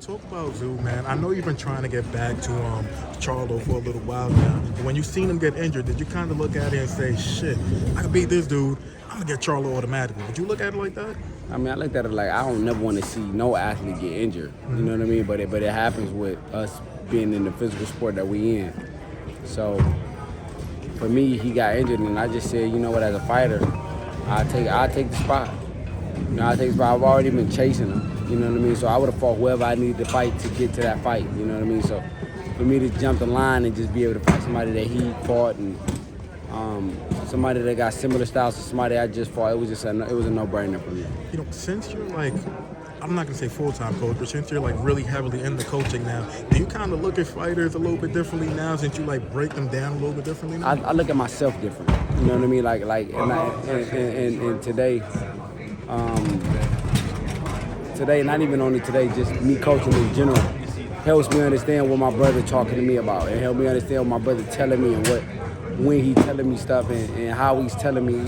Talk about Tszyu, man. I know you've been trying to get back to Charlo for a little while now. But when you seen him get injured, did you kind of look at it and say, shit, I can beat this dude. I'm going to get Charlo automatically. Did you look at it like that? I mean, I looked at it like I don't never want to see no athlete get injured. You know what I mean? But it happens with us being in the physical sport that we in. So for me, he got injured, and I just said, you know what, as a fighter, I'll take the spot. I take the spot. I've already been chasing him. You know what I mean? So I would have fought whoever I needed to fight to get to that fight. You know what I mean? So for me to jump the line and just be able to fight somebody that he fought and somebody that got similar styles to somebody I just fought, it was a no-brainer for me. Since you're like, I'm not gonna say full-time coach, but since you're like really heavily into coaching now, do you kind of look at fighters a little bit differently now since you like break them down a little bit differently now? I look at myself different. You know what I mean? And today. Today, not even only today, just me coaching in general, helps me understand what my brother talking to me about, and help me understand what my brother telling me and when he telling me stuff and how he's telling me.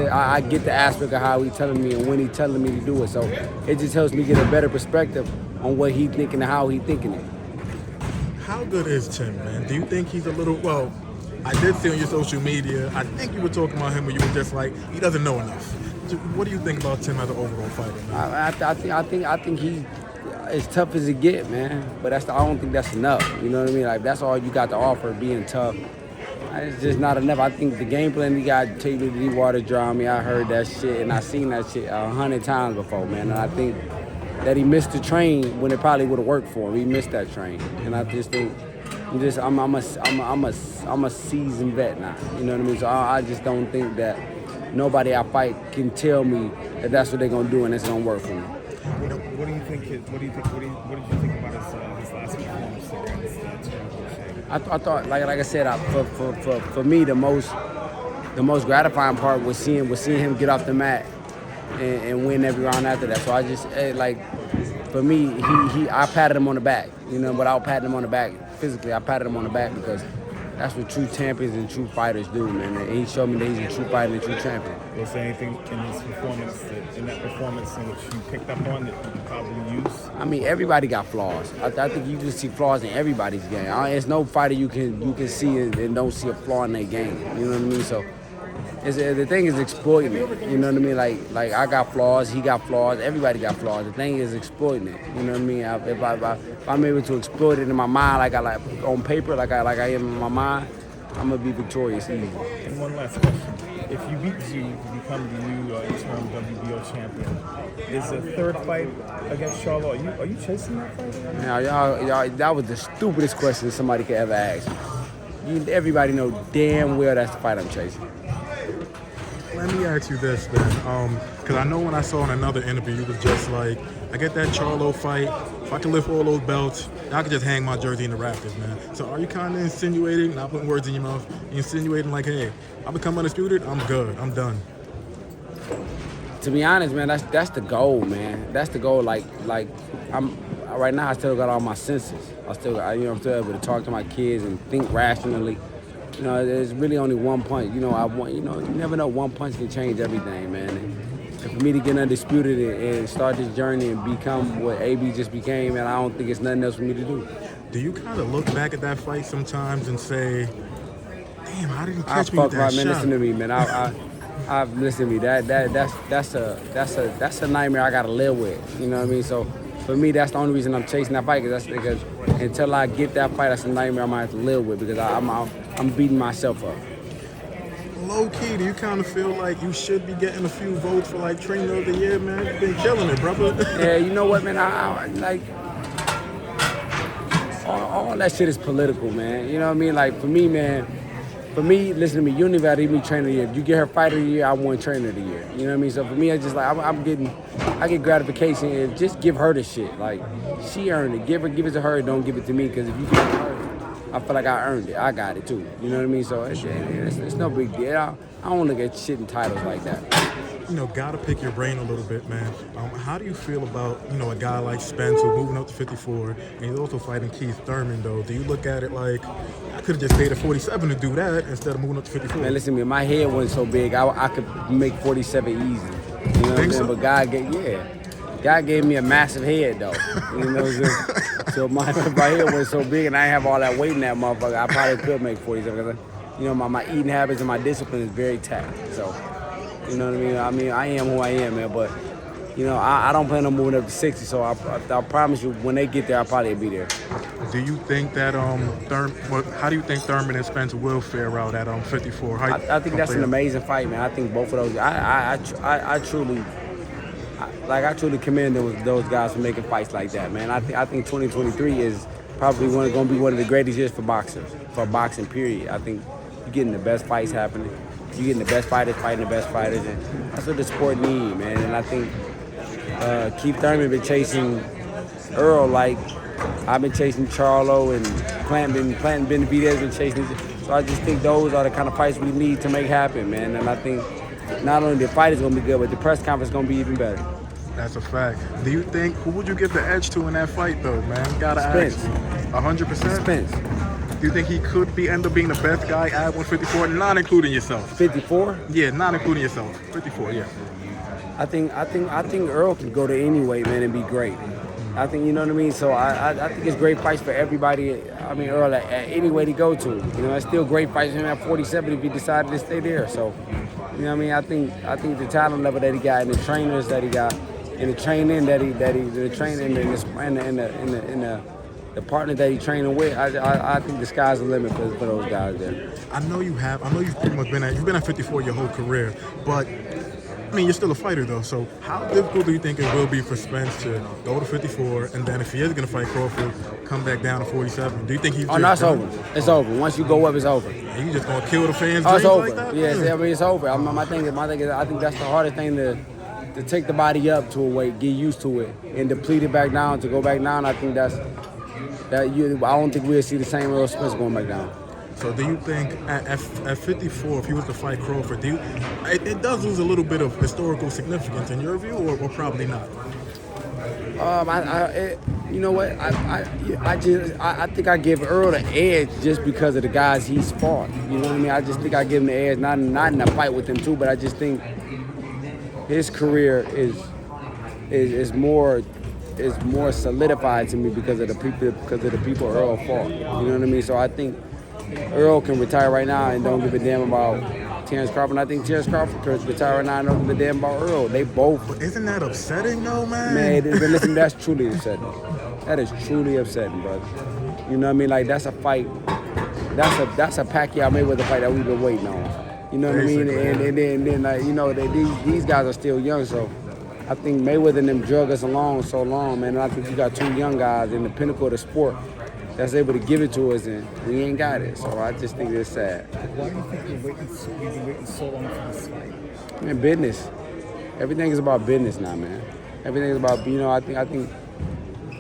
I get the aspect of how he's telling me and when he's telling me to do it. So it just helps me get a better perspective on what he's thinking and how he's thinking it. How good is Tim, man? Do you think he's a little, well, I did see on your social media, I think you were talking about him where you were just like, he doesn't know enough. What do you think about Tim as an overall fighter, man? I think he's as tough as it get, man. But I don't think that's enough. You know what I mean? Like, that's all you got to offer, being tough. It's just not enough. I think the game plan he got to take me to the water dry me. I heard that shit and I seen that shit 100 times before, man. And I think that he missed the train when it probably would have worked for him. He missed that train, and I just think I'm a seasoned vet now. You know what I mean? So I just don't think that nobody I fight can tell me that that's what they're gonna do and it's gonna work for me. What did you think about his last performance against Tszyu? I thought, like I said, for me, the most gratifying part was seeing him get off the mat and win every round after that. So I just for me, I patted him on the back, without patting him on the back physically. I patted him on the back because that's what true champions and true fighters do, man. And he showed me that he's a true fighter and a true champion. Was there anything in that performance in which you picked up on that you could probably use? I mean, everybody got flaws. I think you can see flaws in everybody's game. There's no fighter you can see and don't see a flaw in their game. You know what I mean? So the thing is exploiting it. You know what I mean? Like I got flaws, he got flaws, everybody got flaws. The thing is exploiting it. You know what I mean? If I'm able to exploit it in my mind, like on paper, like I am in my mind, I'm gonna be victorious easy. And one last question: if you beat Tszyu, you become the new interim WBO champion. Is the third fight against Charlo? Are you chasing that fight? Now, y'all, that was the stupidest question somebody could ever ask. Everybody know damn well that's the fight I'm chasing. Let me ask you this then, because I know when I saw in another interview, you was just like, I get that Charlo fight, if I can lift all those belts, I could just hang my jersey in the rafters, man. So are you kind of insinuating, not putting words in your mouth, insinuating like, hey, I become undisputed, I'm good, I'm done? To be honest, man, that's the goal, man. That's the goal. Like I'm right now. I still got all my senses. I'm still able to talk to my kids and think rationally. There's really only one punch. You never know. One punch can change everything, man. And for me to get undisputed and start this journey and become what AB just became, man, I don't think it's nothing else for me to do. Do you kind of look back at that fight sometimes and say, damn, how did he catch me with that shot? Listen to me, man. Listen to me. That's a nightmare I gotta live with. You know what I mean? So for me, that's the only reason I'm chasing that fight. Because until I get that fight, that's a nightmare I might have to live with because I'm beating myself up. Low key, do you kind of feel like you should be getting a few votes for like trainer of the year, man? You've been killing it, brother. Yeah, you know what, man? I like all that shit is political, man. You know what I mean? Like for me, man. For me, listen to me, you don't even have to give me trainer of the year. If you get her fighter of the year, I won trainer of the year. You know what I mean? So for me, it's just like I get gratification and just give her the shit. Like she earned it. Give it to her, don't give it to me. Because if you give it to her, I feel like I earned it. I got it too. You know what I mean? So it's no big deal. I don't look at shit in titles like that. Gotta pick your brain a little bit, man. How do you feel about, a guy like Spence who's moving up to 54 and he's also fighting Keith Thurman, though? Do you look at it like, I could have just stayed at 47 to do that instead of moving up to 54? Man, listen to me, my head wasn't so big. I could make 47 easy. You know what I'm saying? So? But God, God gave me a massive head though. You know, so my head was so big and I didn't have all that weight in that motherfucker. I probably could make 47 because, you know, my eating habits and my discipline is very tight. So, you know what I mean? I mean, I am who I am, man. But, you know, I don't plan on moving up to 60. So I promise you, when they get there, I'll probably be there. Do you think that how do you think Thurman and Spence will fare out at 54? I think that's an amazing fight, man. I think both of those. I truly commend those guys for making fights like that, man. I think 2023 is probably going to be one of the greatest years for boxing, period. I think you're getting the best fights happening. You're getting the best fighters fighting the best fighters, and that's what the sport needs, man. And I think Keith Thurman been chasing Earl like I've been chasing Charlo, and Plantin Benavidez been chasing. So I just think those are the kind of fights we need to make happen, man. And I think not only the fight is going to be good, but the press conference is going to be even better. That's a fact. Do you think, who would you give the edge to in that fight, though, man? Gotta Spence. ask. 100%? Spence. Do you think he could end up being the best guy at 154, not including yourself? 54? Yeah, not including yourself. 54, yeah. I think Earl can go to any weight, man, and be great. I think, you know what I mean? So I think it's great fights for everybody. I mean, Earl at any way to go to. You know, it's still great fights for him at 47 if he decided to stay there. So, you know what I mean? I think the talent level that he got and the trainers that he got and the training the training and the partner that he's training with, I think the sky's the limit for those guys there. I know you've pretty much been at 54 your whole career, but I mean, you're still a fighter, though, so how difficult do you think it will be for Spence to go to 54, and then if he is going to fight Crawford, come back down to 47? Do you think he's just no, it's over. It's over. Once you go up, it's over. And you just going to kill the fans' it's dreams over. like that? Yes, I mean, it's over. My thing is, I think that's the hardest thing to take the body up to a weight, get used to it, and deplete it back down, to go back down. I think I don't think we'll see the same Earl Spence going back down. So do you think at 54, if he was to fight Crawford, it does lose a little bit of historical significance in your view, or probably not? You know what? I think I give Earl the edge just because of the guys he's fought. You know what I mean? I just think I give him the edge, not in a fight with him too, but I just think his career is more solidified to me because of the people Earl fought. You know what I mean? So I think Earl can retire right now and don't give a damn about Terrence Crawford. And I think Terrence Crawford could retire right now and don't give a damn about Earl. They both. But isn't that upsetting, though, man? Man, listen, that's truly upsetting. That is truly upsetting, brother. You know what I mean? Like, that's a fight. That's a Pacquiao Mayweather fight that we've been waiting on. You know what Basically, I mean? And then like, you know, these guys are still young, so I think Mayweather and them drug us along so long, man. And I think you got two young guys in the pinnacle of the sport that's able to give it to us, and we ain't got it. So I just think it's sad. Why do you think you've been waiting so long for this fight? Man, business. Everything is about business now, man. Everything is about, you know, I think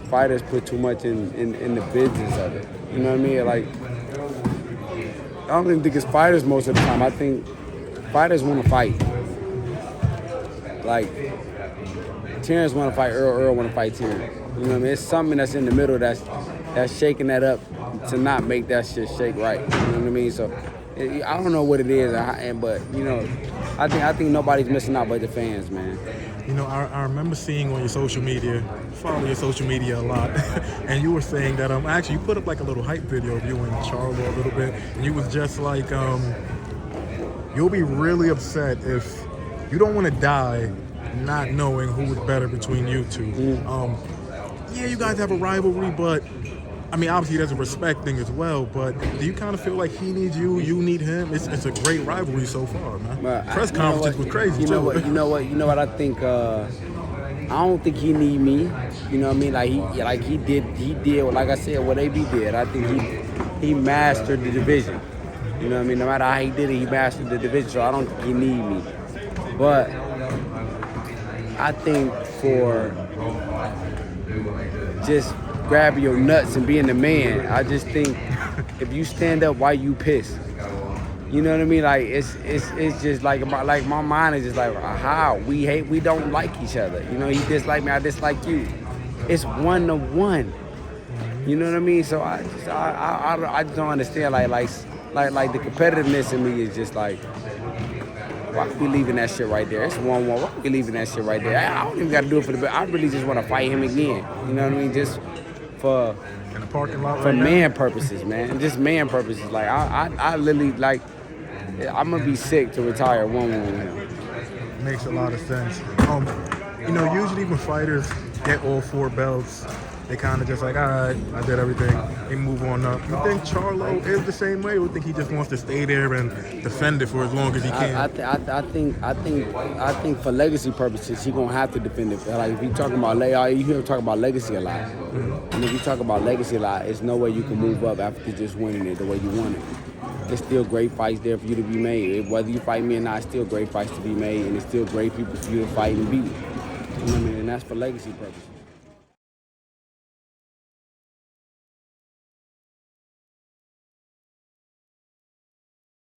fighters put too much in the business of it. You know what I mean? Like, I don't even think it's fighters most of the time. I think fighters want to fight. Like, Terrence want to fight Earl want to fight Terrence. You know what I mean? It's something that's in the middle that's shaking that up to not make that shit shake right. You know what I mean? So I don't know what it is, but you know, I think nobody's missing out but the fans, man. You know, I remember seeing on your social media, follow your social media a lot, and you were saying that actually you put up like a little hype video of you and Charlo a little bit, and you was just like you'll be really upset if you don't want to die not knowing who was better between you two. Yeah, you guys have a rivalry, but I mean, obviously there's a respect thing as well, but do you kind of feel like he needs you, you need him? It's a great rivalry so far, man. But Press conferences was crazy, you know what I think, I don't think he need me. You know what I mean? Like he did, like I said, what AB did. I think he mastered the division. You know what I mean? No matter how he did it, he mastered the division, so I don't think he need me. But I think for just grabbing your nuts and being the man, I just think if you stand up, why you pissed? You know what I mean? Like it's just like my mind is just like how we don't like each other. You know, he dislike me, I dislike you. It's 1-1. You know what I mean? So I just don't understand like the competitiveness in me is just like Why are we leaving that shit right there? It's 1-1. Why are we leaving that shit right there? I don't even got to do it for the belt. I really just want to fight him again. You know what I mean? Just for In the parking lot for right man purposes, man. Just man purposes. Like I literally like. I'm gonna be sick to retire 1-1 with him. now? Makes a lot of sense. You know, usually when fighters get all 4 belts, they kind of just like, all right, I did everything. They move on up. You think Charlo is the same way, or you think he just wants to stay there and defend it for as long as he can? I think for legacy purposes, he gonna have to defend it. Like if you talking about you hear him talk about legacy a lot, and if you talk about legacy a lot, it's no way you can move up after just winning it the way you want it. There's still great fights there for you to be made. Whether you fight me or not, it's still great fights to be made, and it's still great people for you to fight and beat. You know what I mean? And that's for legacy purposes.